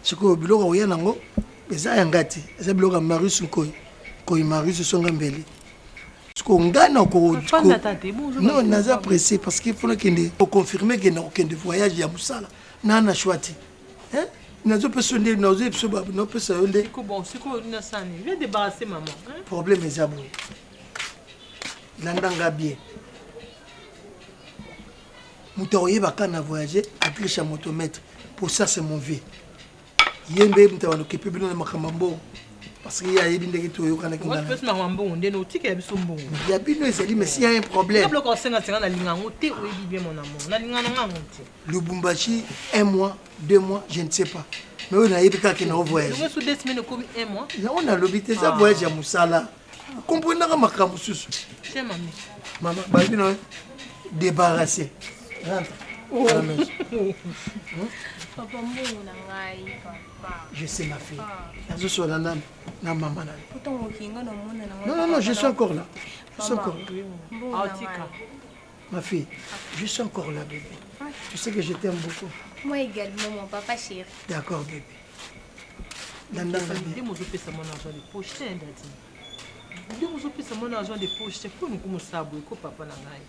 siko biloko oya nango eza ya ngati eza biloko Marius Nkoy Marius songa mbele siko ngana ko non naza pressé parce qu'il faut que confirmer que na aucun voyage ya musala na chouati hein nazo pesonde nazo episoba no pesa yonde siko na sani viens débarrasser maman hein problème eza bon landanga bien Mouta oyeba kana voyager avec le motomètre pour ça c'est mon vie yembe mta wana occupé bino na makambo parce qu'il y a yebi ndeki to yokana kinga moi je peux ma mbongo ndeno tika biso mbongo ya bino ezali mais s'il y a un problème kablo ko senga na lingango te oyebi bien mon amour na lingana ngango te Lubumbashi 1 mois 2 mois je ne sais pas mais on a yebi ka kina voyage on sous 2 semaines comme 1 mois on a l'obité ça voyage à Moussala comprenez ka makambo susu chez mamie maman babino débarrassé rentre à la maison. Papa mbongo na ngai papa. Je sais ma fille. Nazo so na maman na. Pourtant okinga na mona na. Non, je suis encore là. Je suis encore là. Atika. Ma fille, je suis encore là bébé. Tu sais que je t'aime beaucoup. Moi également mon papa chéri. D'accord bébé. Nanda bébé. Moi je fais ça mon argent de poche ndati. Moi je fais ça mon argent de poche pour nous comme ça ko papa na ngai.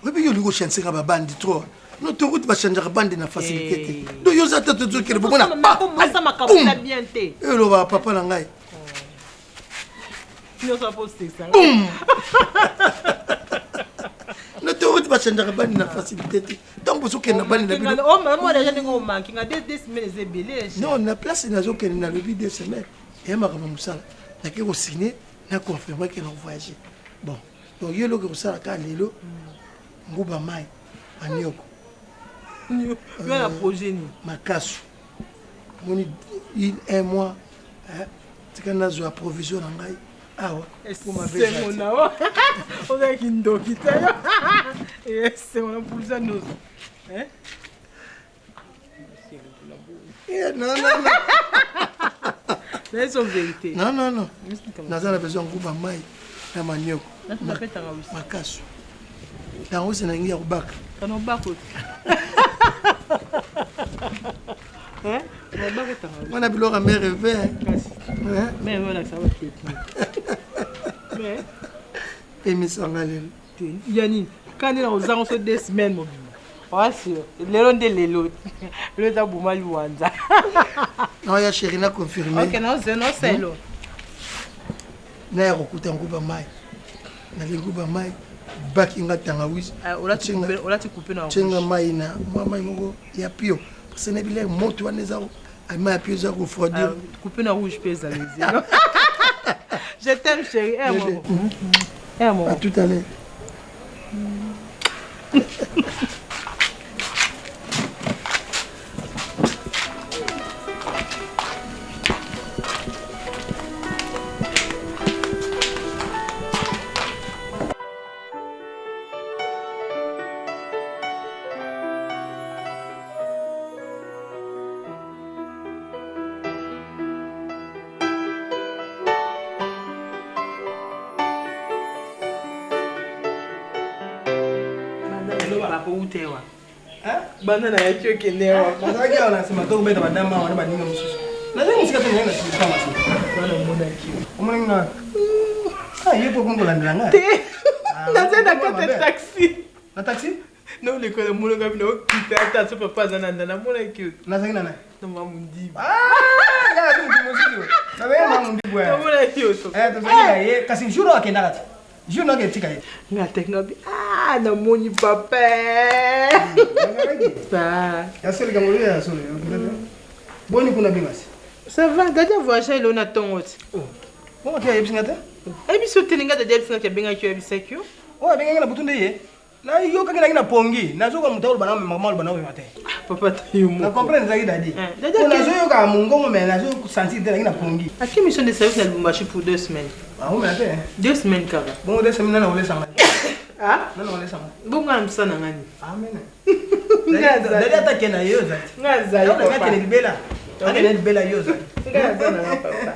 Oui, mais il y a des gens qui ont bandi trop. Notre route va changer de bande na facilité. Donc ils ont attendu tout que le bon a pas. Ça m'a capté bien té. Et le va papa na ngai. Nous ça poster ça. Notre route va changer de bande na facilité. Donc vous que na bande na bilo. Oh moi déjà ngo manki nga 2 semaines ebelé. Non, na place na zo que na le 2 semaines. Et ma maman musala. Na ke ko signer na confirmer que na voyager. Bon. Donc yelo que ça ka lelo. Nguba mai Manioko. Tu as la projet ni Makasu. Moni il 1 mois tu kana zo provision ngai. Ah ouais. Pour ma belle. C'est mon awa. On a qui ndoki tayo. Et c'est mon pour ça nous. Hein? Non. C'est son vérité. Non. Nazana besoin nguba mai na Manioko. Makasu. Dans où c'est n'angia kubaka. Kana bako. Hein? Na bako tanga. On a bilora mère rêvé. Hein? Mais voilà ça va être. Mais et mi sangalelo. Yani, quand il a aux ans 2 semaines mon bimba. Ouais, c'est lelo de lelo. Le ta buma luanza. Non, ya chérie na confirmé. OK, non, c'est lo. Na ya kokuta nguba mai. Na nguba mai. Bakinga tangawisi olati couper na chenga mai na mama moko ya pio parce que nebile moto waneza ama pio za refroidir couper na rouge pesa les yeux. Je t'aime chérie. À tout à l'heure. Banana ya kio kenewa. Mazaki anasema to kubeta badama wana badinga msusu. Lazima msika tena na sisi kama sisi. Bana mbona kio. Umeninga. Yepo kungo la ndanga. Nazenda kata taxi. Na taxi? Na ule kwa mulo ngapi na ukita hata so papa zananda na mbona kio. Nazaki nana. Na mamu ndibu. Ya tu muziki. Na wewe mamu ndibu. Na mbona kio to. Tuzanga ye kasi juro akenda kati. Je n'ai pas dit ah, na moni papa. Ça. Ya sele kamuri ya sele. Boni kuna bingasi. Ça va, dada voyage là na tongote. Oh. Bon, tu as yebisingata? Ebiso telinga dada yebisingata benga kyo yebisakyo. Oh, benga na butunde ye. Na yo kaka na pongi. Nazo ka mutaulu bana mama bana we mate. Papa tayo mo. Na comprendre ça dadi. Nazo yo ka mungongo mais nazo sentir de na pongi. A qui mission de service na Lubumbashi pour 2 semaines. Ah, on m'a fait. 2 semaines kaka. Bon, 2 semaines na ole sama. Ah? Na ole sama. Bonga msana ngani? Amen. Dadi atake na yo zati. Ngaza yo. Ngake ni libela. Ngake ni libela yo zati. Ngaza na papa.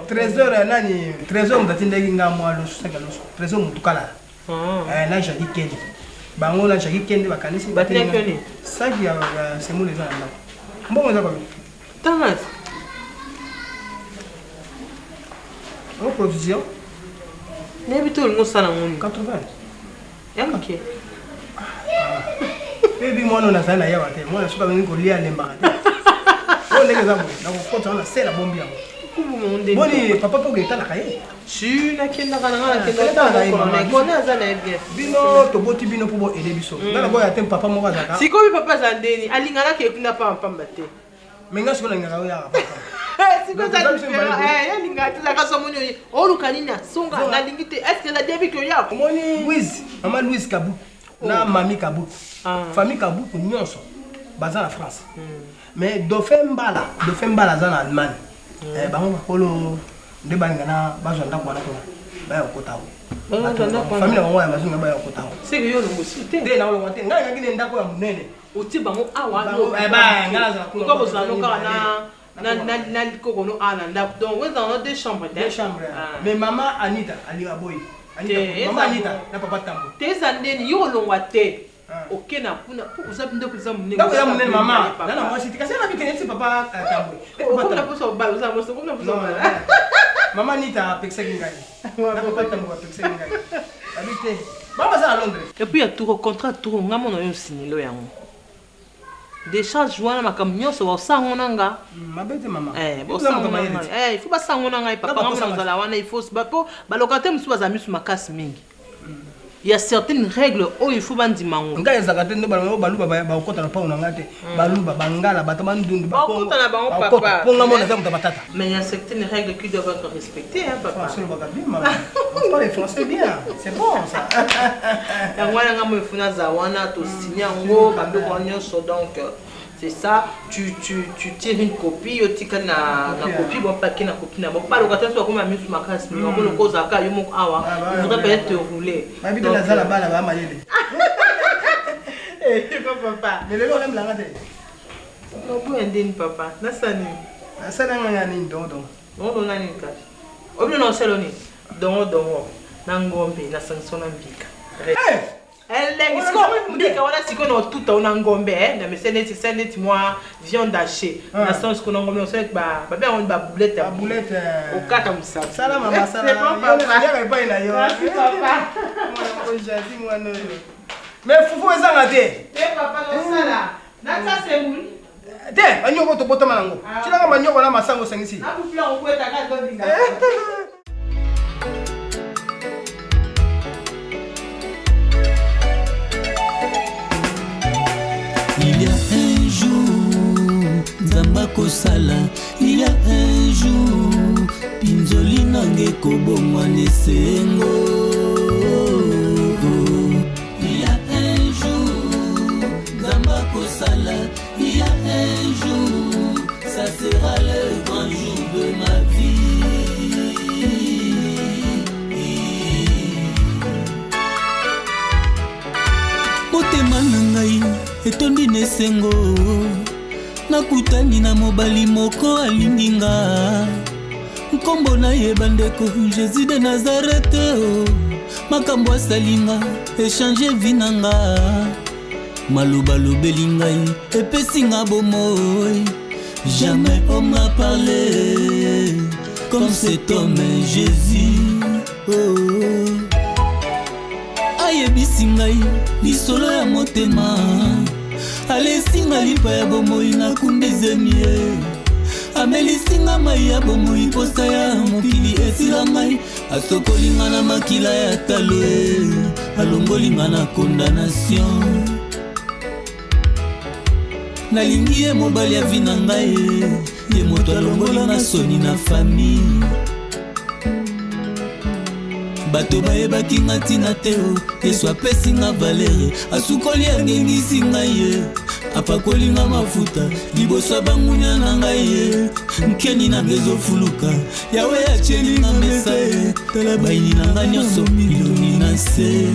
Trésor nani? Trésor mtatinde kinga mwalo susaka loso. Trésor mutukala. Na shaki kendi. Bango na shaki kendi bakanisi. Batia kyoni. Saki ya semule za ndako. Mbongo za kwa. Tamas. En provision. N'habite le moussala ngoni 80. OK. Baby mwana na sana ya wate. Mwana suka bengi kolia lemba. Oh ndenge zambo. Na kokota na sela bombi yango. Boni papa pour que la cahier. Si na kenda kana ngana kenda kona za na bien. Bino to boti bino pour aider biso. Na boya tem papa mo bazaka. Si ko papa zandeni alingana ke kuna pa pamba te. Menga siko ngaka ya papa. Si ko za ya linga tu za kaso monyo. Olu kanina songa na lingite. Est-ce que la débit que ya? Moni Louise, maman Louise Kabou. Na mami Kabou. Famille Kabou nyonso. Baza na France. Mais Dauphin Mbala za na Allemagne. Bango bakolo nde balingana bazwanda kwana ko baya kotawo. Famille bango ya bazunga baya kotawo. C'est que yo lo musite. Nde na lo wate ngana ngine ndako ya munene. Uti bango awa no. Ba ngala za ko bo za no na koko no ana ndako. Donc we dans deux chambres. Deux chambres. Mais maman Anita ali aboy. Maman Anita na papa Tambo. Tes andeni yo lo wate. Ok na kuna pour ça ndo pour ça munene. Ndako ya munene mama. Na moi siti kasi na bikenesi papa Tambo. Ko na poso ba uza mo ko na poso ba. Mama Nita pekse ngai. Na papa Tambo pekse ngai. Habite. Baba za à Londres. Et puis il y a tout contrat tout ngamo na yo signé lo yango. Déjà joana makamnyo so sango nanga. Mabete mama. Bo sango nanga. Il faut pas sango nanga papa ngamo na wana il faut ba po ba locataire musu bazami su makasi mingi. Il y a certaines règles où il faut bandimango. Nga ezakate ndo baluba ba okota na pa unanga te. Baluba bangala batamandundu ba okota na bango papa. Ponga mona za mutabatata. Mais il y a certaines règles qui doivent être respectées hein papa. C'est le bagabi maman. On parle français bien. C'est bon ça. Ya ngwana ngamo ifuna za wana to signer ngo bando ko nyonso donc c'est ça, tu tires une copie, tu tires na copie, bon paquet na copie na bon pas le gâteau soit comme un muscle macasse, mais on le cause à cas, il faudrait peut-être te rouler. Ma vie de la salle là-bas là-bas maïle. Eh papa. Mais le long même la raté. Non pour indine papa, na sani. Na sani ngani don. Non nani ka. Obi no seloni. Don na ngombe na sanction na mbika. Elle mbika wana siko na tuta una ngombe na mesene moi viande hachée na sens ko ngombe on sait ba on ba boulette au kaka msa sala mama sala ya ba ina yo papa moi jadi moi no mais fufu ezanga te papa no sala na ça c'est mouli te anyoko to botama nango tilanga manyoko na masango sangisi na bufla ko eta ka do dinga. Il y a un jour, Nzamba Kosala. Il y a un jour, Pinzoli Nange Kobo Nesengo. Il y a un jour, Nzamba Kosala. Il y a un jour, ça sera le grand jour de ma vie. Motema nangai etondi nesengo nakutani na mobali moko alindinga nkombo na ye bandeko Jésus de Nazareth makambo asalinga échanger vie nanga maloba lobeli ngai epesinga bomoi jamais on m'a parlé comme cet homme Jésus ayebisi ngai lisolo ya motema alesinga lipa ya bomoi nakundezemie amelisinga mai ya bomoi posa ya mokili esila ngai asokolinga na makila ya talo alongolinga na condamnation nalingi ye mobali ya vi na ngai ye moto alongolinga soni na famille bato bayebaki nga ntina te yesu apesinga valere asukoli angengisi ngai ye apakolinga mafuta liboso ya bangunya na ngai ye nkeni nanga ezofuluka yawe atyelinga mesa ye tala baini na ngai nyonso miloni na se